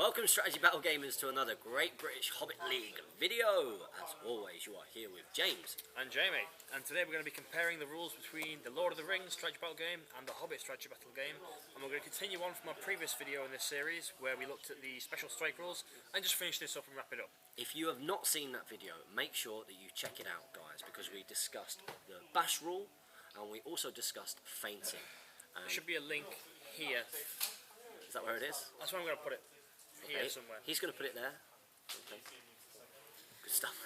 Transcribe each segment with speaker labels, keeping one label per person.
Speaker 1: Welcome Strategy Battle Gamers to another Great British Hobbit League video. As always, you are here with James.
Speaker 2: And Jamie. And today we're going to be comparing the rules between the Lord of the Rings Strategy Battle game and the Hobbit Strategy Battle game. And we're going to continue on from our previous video in this series where we looked at the special strike rules and just finish this up and wrap it up.
Speaker 1: If you have not seen that video, make sure that you check it out, guys, because we discussed the bash rule and we also discussed feinting.
Speaker 2: There should be a link here.
Speaker 1: Is that where it is?
Speaker 2: That's where I'm going to put it. Here
Speaker 1: Okay.
Speaker 2: somewhere.
Speaker 1: He's going to put it there. Okay. Good stuff.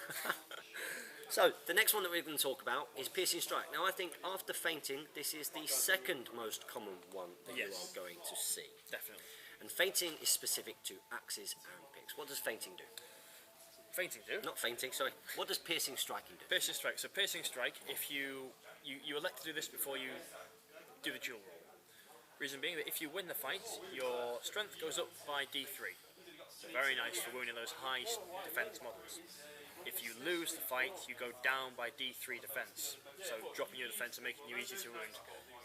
Speaker 1: So, the next one that we're going to talk about is piercing strike. Now, I think after feinting, this is the second most common one that you are going to see.
Speaker 2: Definitely.
Speaker 1: And feinting is specific to axes and picks. What does feinting do?
Speaker 2: Feinting do?
Speaker 1: Not feinting, sorry. What does piercing striking do?
Speaker 2: Piercing strike. So piercing strike, if you elect to do this before you do the duel roll. Reason being that if you win the fight, your strength goes up by D3. So very nice for winning those high defense models. If you lose the fight, you go down by D3 defense. So dropping your defense and making you easy to wound.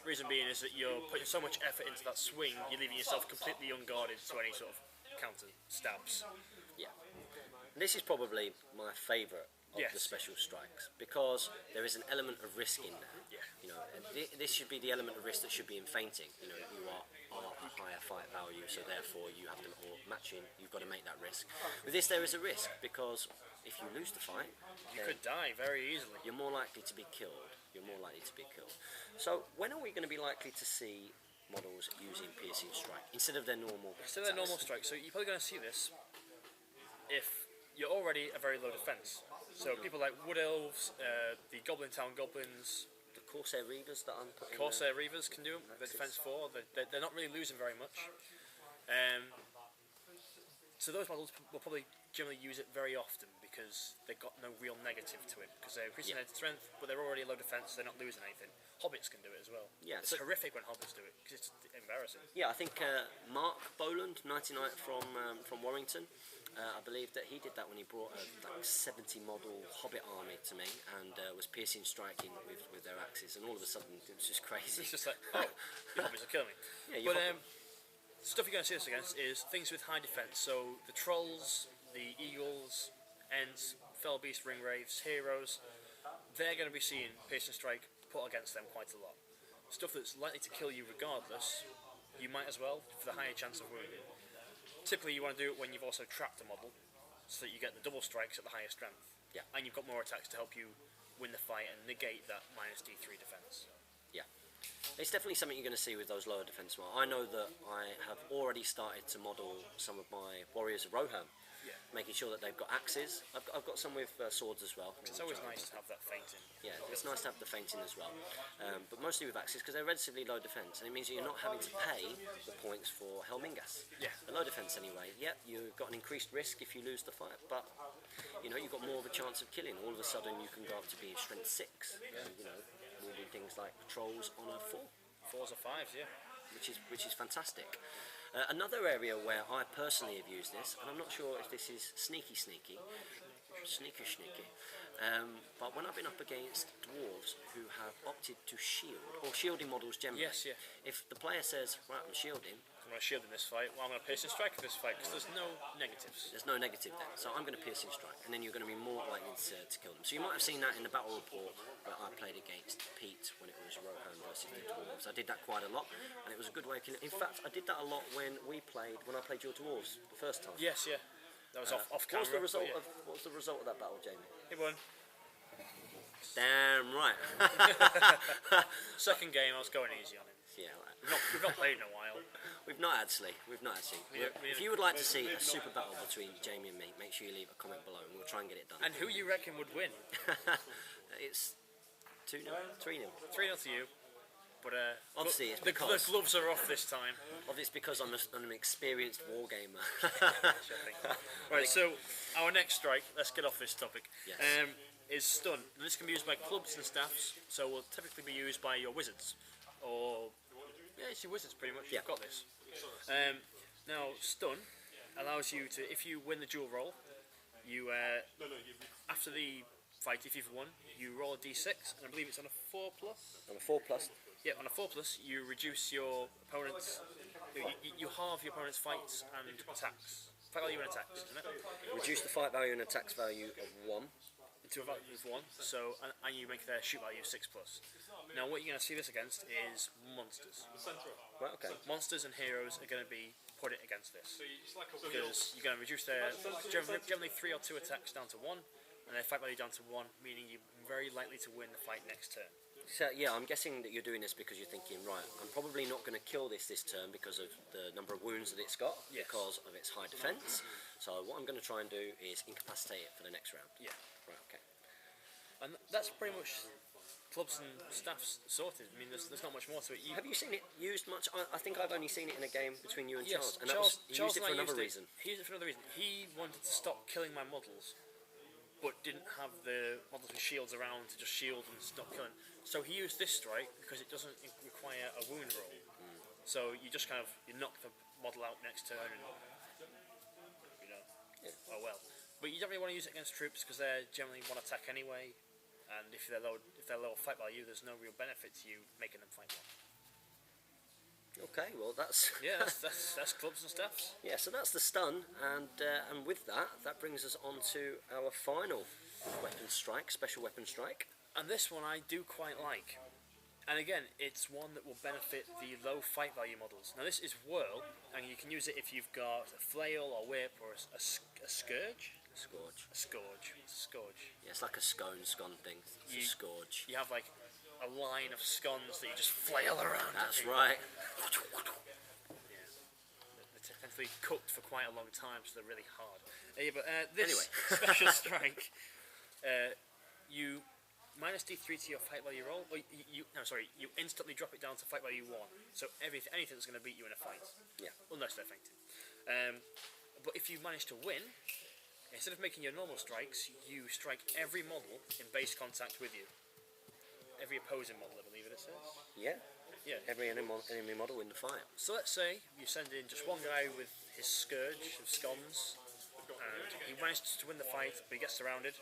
Speaker 2: Reason being is that you're putting so much effort into that swing, you're leaving yourself completely unguarded to any sort of counter stabs.
Speaker 1: Yeah. This is probably my favourite of the special strikes because there is an element of risk in there.
Speaker 2: Yeah.
Speaker 1: You know, this should be the element of risk that should be in feinting. You know, you are a higher fight value, so therefore you have to, or matching, you've got to make that risk. With this, there is a risk because if you lose the fight,
Speaker 2: you could die very easily.
Speaker 1: You're more likely to be killed. You're more likely to be killed. So when are we going to be likely to see models using piercing strike instead of their normal?
Speaker 2: Instead of their normal strike. So you're probably going to see this if you're already a very low defense. So people like Wood Elves, the Goblin Town Goblins,
Speaker 1: the Corsair Reavers that I'm putting
Speaker 2: Corsair Reavers can do the defense 4. They're not really losing very much. So those models will probably generally use it very often because they've got no real negative to it because they're increasing their strength, but they're already low defense, so they're not losing anything. Hobbits can do it as well. Yeah, it's horrific when Hobbits do it because it's embarrassing.
Speaker 1: Yeah, I think Mark Boland, 99 from Warrington, I believe that he did that when he brought a like 70 model Hobbit army to me and was piercing striking with their axes, and all of a sudden it was just crazy.
Speaker 2: It's just like, oh, your Hobbits will kill me. Yeah, but stuff you're going to see this against is things with high defense. So the trolls, the eagles, ents, fell beast, ring wraiths, heroes, they're going to be seeing piercing strike put against them quite a lot. Stuff that's likely to kill you regardless, you might as well for the higher chance of wounding. Typically you want to do it when you've also trapped a model so that you get the double strikes at the higher strength.
Speaker 1: Yeah. And
Speaker 2: you've got more attacks to help you win the fight and negate that minus D3 defense.
Speaker 1: Yeah. It's definitely something you're going to see with those lower defense models. I know that I have already started to model some of my warriors of Rohan, making sure that they've got axes. I've got some with swords as well.
Speaker 2: It's always nice to have that feinting.
Speaker 1: Yeah, it's nice to have the feinting as well, but mostly with axes because they're relatively low defense, and it means you're not having to pay the points for Helmingas.
Speaker 2: Yeah.
Speaker 1: The low defense anyway. Yeah, you've got an increased risk if you lose the fight, but you know you've got more of a chance of killing. All of a sudden, you can go up to being strength 6, and you know, moving things like trolls on a 4.
Speaker 2: 4s or 5s, yeah.
Speaker 1: Which is fantastic. Another area where I personally have used this, and I'm not sure if this is sneaky, but when I've been up against dwarves who have opted to shield, or shielding models generally, if the player says, right, I'm shielding,
Speaker 2: I'm going to shield in this fight, well I'm going to piercing strike in this fight because there's no negatives.
Speaker 1: There's no negative there, so I'm going to piercing strike, and then you're going to be more likely to kill them. So you might have seen that in the battle report where I played against Pete when it was Rohan versus the dwarves. I did that quite a lot, and it was a good way of killing. In fact, I did that a lot when I played your dwarves the first time.
Speaker 2: Yes, yeah. That was off camera.
Speaker 1: What was the result of that battle, Jamie?
Speaker 2: He won.
Speaker 1: Damn right.
Speaker 2: Second game, I was going easy on him.
Speaker 1: Yeah, right.
Speaker 2: We've not played in a while.
Speaker 1: We've not actually. If you would like to see a super battle between Jamie and me, make sure you leave a comment below and we'll try and get it done.
Speaker 2: And who you reckon would win?
Speaker 1: It's 2-0, 3-0.
Speaker 2: 3-0 to you. But
Speaker 1: obviously it's
Speaker 2: the
Speaker 1: because
Speaker 2: gloves are off this time.
Speaker 1: Obviously it's because I'm an experienced war gamer.
Speaker 2: Right, so our next strike, let's get off this topic,
Speaker 1: yes.
Speaker 2: Is stun. This can be used by clubs and staffs, so will typically be used by your wizards. Or, yeah, it's your wizards pretty much, you've got this. Now, stun allows you to, if you win the duel roll, you, after the fight, if you've won, you roll a d6, and I believe it's on a 4+.
Speaker 1: On a 4+.
Speaker 2: Yeah, on a 4+, you reduce your opponent's, you halve your opponent's fights and attacks. fight value and attacks, isn't it?
Speaker 1: Reduce the fight value and attacks value of 1.
Speaker 2: Into a value of 1. So and you make their shoot value 6+. Now what you're going to see this against is monsters.
Speaker 1: Right, okay.
Speaker 2: Monsters and heroes are going to be put it against this because you're going to reduce their generally 3 or 2 attacks down to 1, and their fight value down to 1, meaning you're very likely to win the fight next turn.
Speaker 1: So yeah, I'm guessing that you're doing this because you're thinking, right, I'm probably not going to kill this turn because of the number of wounds that it's got,
Speaker 2: Yes.
Speaker 1: because of its high defense. So what I'm going to try and do is incapacitate it for the next round.
Speaker 2: Yeah.
Speaker 1: Right, okay.
Speaker 2: And that's pretty much clubs and staffs sorted. I mean, there's not much more to it.
Speaker 1: Have you seen it used much? I think I've only seen it in a game between you and
Speaker 2: Yes,
Speaker 1: Charles, and he used it for another reason.
Speaker 2: He used it for another reason. He wanted to stop killing my models, but didn't have the models with shields around to just shield and stop killing. So he used this strike because it doesn't require a wound roll. So you just kind of knock the model out next turn, and oh well. But you don't really want to use it against troops because they generally one attack anyway. And if they're low fight value, there's no real benefit to you making them fight more.
Speaker 1: Okay, well that's
Speaker 2: that's clubs and staffs.
Speaker 1: yeah. So that's the stun, and with that brings us on to our final weapon strike, special weapon strike.
Speaker 2: And this one I do quite like. And again, it's one that will benefit the low fight value models. Now this is Whirl, and you can use it if you've got a flail or whip or a scourge.
Speaker 1: Scourge.
Speaker 2: A scourge.
Speaker 1: Yeah, it's like a scone thing. It's a scourge.
Speaker 2: You have like a line of scones that you just flail around.
Speaker 1: That's right.
Speaker 2: Yeah. They're technically cooked for quite a long time, so they're really hard. Yeah, but this
Speaker 1: Anyway.
Speaker 2: special strike, you minus D3 to your fight value roll. Or you instantly drop it down to fight value 1. So anything that's going to beat you in a fight.
Speaker 1: Yeah.
Speaker 2: Unless they're fainting. But if you manage to win, instead of making your normal strikes, you strike every model in base contact with you. Every opposing model, I believe it says.
Speaker 1: Yeah.
Speaker 2: Yeah.
Speaker 1: Every enemy model in the fight.
Speaker 2: So let's say you send in just one guy with his scourge of scones, and he manages to win the fight, but he gets surrounded.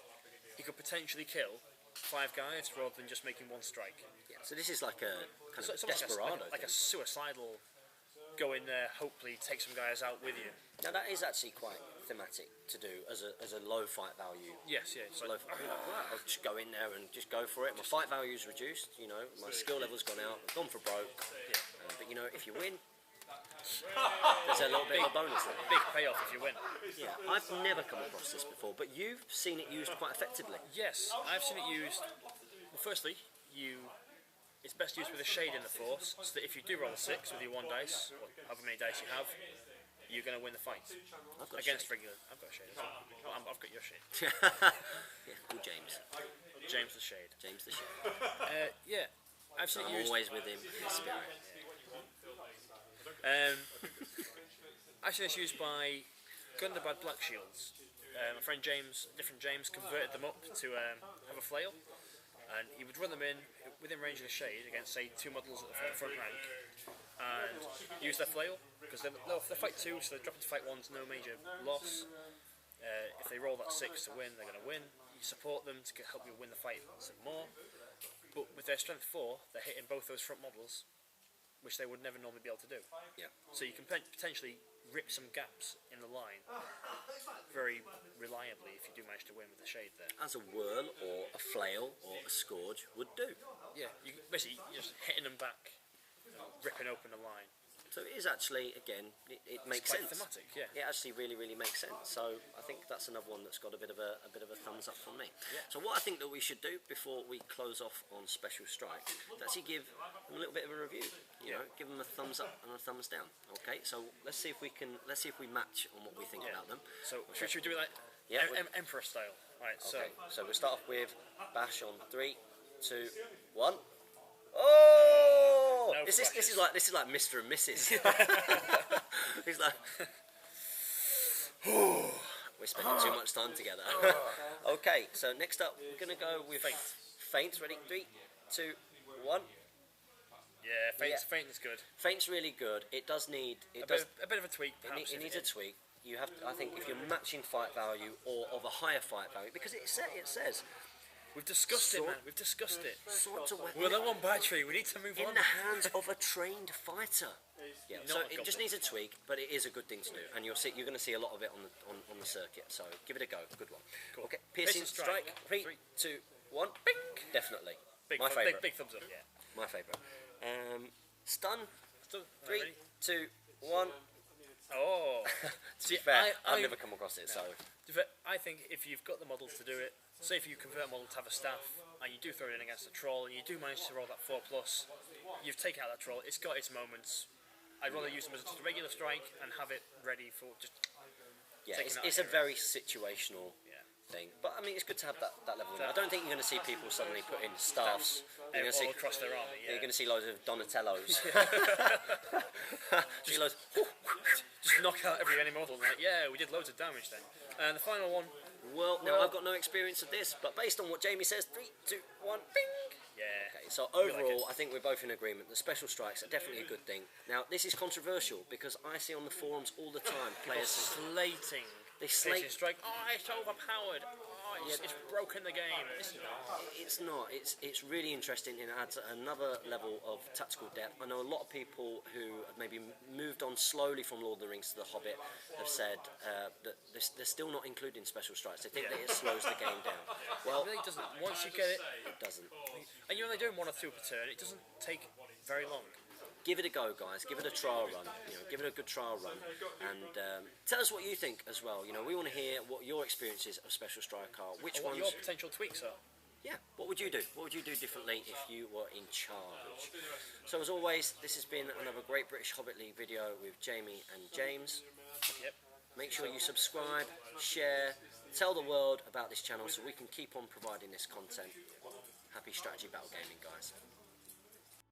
Speaker 2: He could potentially kill 5 guys rather than just making 1 strike.
Speaker 1: Yeah. So this is like a kind of
Speaker 2: It's almost
Speaker 1: desperado.
Speaker 2: like a suicidal. Go in there, hopefully take some guys out with you.
Speaker 1: Now that is actually quite thematic to do as a low fight value.
Speaker 2: Yes, yeah. It's like,
Speaker 1: I'll just go in there and just go for it. My fight value is reduced. My skill level's gone out. I've gone for broke.
Speaker 2: Yeah.
Speaker 1: But if you win, there's a little bit of a bonus there.
Speaker 2: big payoff if you win.
Speaker 1: Yeah, I've never come across this before, but you've seen it used quite effectively.
Speaker 2: Yes, I've seen it used. Well, firstly, it's best used with a shade in the force, so that if you do roll a 6 with your 1 dice, or however many dice you have, you're going to win the fight.
Speaker 1: I've got
Speaker 2: Against regular. I've got a shade as well. I've got your shade.
Speaker 1: Yeah, cool James.
Speaker 2: James the Shade.
Speaker 1: James the Shade.
Speaker 2: Yeah, I've seen it
Speaker 1: I'm
Speaker 2: used.
Speaker 1: always with him in spirit.
Speaker 2: I've seen this used by Gundabad Black Shields. My friend James, different James, converted them up to have a flail, and he would run them in within range of the shade against, say, 2 models at the front rank, and use their flail because they fight 2, so they drop into fight 1's no major loss. If they roll that 6 to win, they're going to win. You support them to help you win the fight some more, but with their strength 4, they're hitting both those front models, which they would never normally be able to do.
Speaker 1: Yeah.
Speaker 2: So you can potentially rip some gaps in the line very reliably if you do manage to win with the shade there.
Speaker 1: As a whirl or a flail or a scourge would do.
Speaker 2: Yeah, you're just hitting them back, ripping open the line.
Speaker 1: So it is actually, again, it makes
Speaker 2: quite
Speaker 1: sense.
Speaker 2: thematic, yeah.
Speaker 1: It actually really makes sense. So I think that's another one that's got a bit of a thumbs up from me.
Speaker 2: Yeah.
Speaker 1: So what I think that we should do before we close off on Special Strike is actually give them a little bit of a review. You know, give them a thumbs up and a thumbs down. Okay, so let's see if we match on what we think about them.
Speaker 2: So should we do it like Emperor style? Right.
Speaker 1: Okay. So we'll start off with Bash on 3, 2, 1. Oh!
Speaker 2: No
Speaker 1: This is like Mr. and Mrs. He's like, we're spending too much time together. Okay, so next up we're gonna go with Feints. Ready? 3, 2, 1.
Speaker 2: Yeah, Feint's good.
Speaker 1: Feint's really good. It does need
Speaker 2: A bit of a tweak. Perhaps,
Speaker 1: it needs a tweak. You have to, I think, if you're matching fight value or of a higher fight value, because it says
Speaker 2: We've discussed it, man. We've discussed it.
Speaker 1: swords are
Speaker 2: We're low on battery. We need to move
Speaker 1: in
Speaker 2: on.
Speaker 1: the hands of a trained fighter. Yeah,
Speaker 2: not
Speaker 1: so
Speaker 2: a
Speaker 1: it just
Speaker 2: goblin.
Speaker 1: needs a tweak, but it is a good thing to do, and you're going to see a lot of it on the circuit. So give it a go, good one.
Speaker 2: Cool.
Speaker 1: Okay, piercing strike. 3, 2, 1. Bing! Definitely. My favourite.
Speaker 2: Big thumbs up, yeah.
Speaker 1: My favourite. Stun.
Speaker 2: Still,
Speaker 1: 3,
Speaker 2: ready?
Speaker 1: 2, 1.
Speaker 2: Oh.
Speaker 1: To be fair, I've never come across it, so
Speaker 2: I think if you've got the models to do it, say if you convert a model to have a staff, and you do throw it in against a troll, and you do manage to roll that 4+, you've taken out that troll, it's got its moments. I'd rather use them as just a regular strike and have it ready for just
Speaker 1: yeah,
Speaker 2: taking
Speaker 1: it's
Speaker 2: out
Speaker 1: a very situational
Speaker 2: Yeah.
Speaker 1: thing. But I mean, it's good to have that level. I don't think you're going to see people suddenly put in staffs. You're going to
Speaker 2: all
Speaker 1: see
Speaker 2: across their army,
Speaker 1: you're
Speaker 2: yeah.
Speaker 1: going to see loads of Donatellos. See loads.
Speaker 2: Just knock out every enemy model, like, yeah, we did loads of damage then. And the final one,
Speaker 1: Well, now I've got no experience of this, but based on what Jamie says, 3, 2, 1, bing.
Speaker 2: yeah.
Speaker 1: Okay, so
Speaker 2: like
Speaker 1: overall,
Speaker 2: it.
Speaker 1: I think we're both in agreement. The special strikes are definitely a good thing. Now, this is controversial because I see on the forums all the time players
Speaker 2: Slating.
Speaker 1: they slate.
Speaker 2: Piercing strike, oh, it's overpowered. Oh, it's broken the game. It's not.
Speaker 1: It's not. It's really interesting. It adds another level of tactical depth. I know a lot of people who have maybe moved on slowly from Lord of the Rings to The Hobbit have said that they're still not including special strikes. They think that it slows the game down. Well,
Speaker 2: It really doesn't. Once you get it,
Speaker 1: it doesn't.
Speaker 2: and you're only doing 1 or 2 per turn, it doesn't take very long.
Speaker 1: Give it a go, guys. Give it a trial run. Give it a good trial run, and tell us what you think as well. We want to hear what your experiences of Special Strike are. Which
Speaker 2: What
Speaker 1: ones?
Speaker 2: your potential tweaks are.
Speaker 1: Yeah. What would you do? What would you do differently if you were in charge? So as always, this has been another Great British Hobbit League video with Jamie and James.
Speaker 2: Yep.
Speaker 1: Make sure you subscribe, share, tell the world about this channel so we can keep on providing this content. Happy strategy battle gaming, guys.